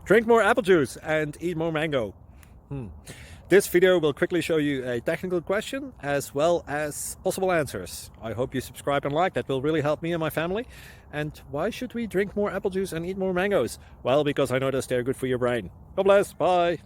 Drink more apple juice and eat more mango. This video will quickly show you a technical question as well as possible answers. I hope you subscribe and like, that will really help me and my family. And why should we drink more apple juice and eat more mangoes? Well, because I noticed they're good for your brain. God bless, bye.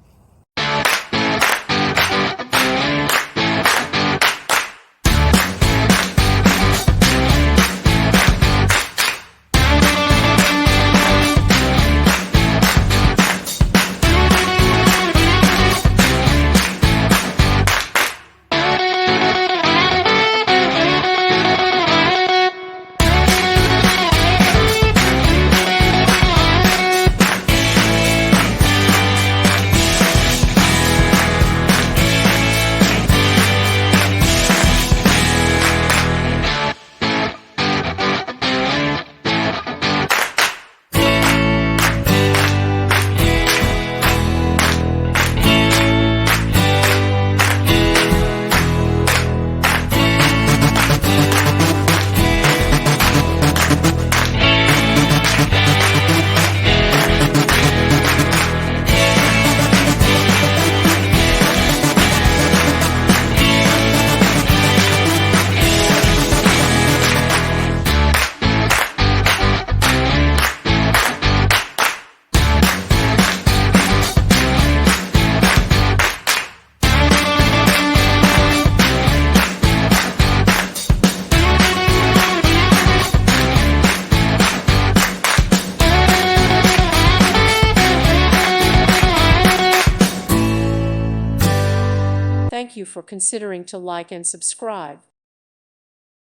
Thank you for considering to like and subscribe.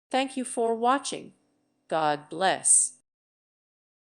Thank you for watching. God bless.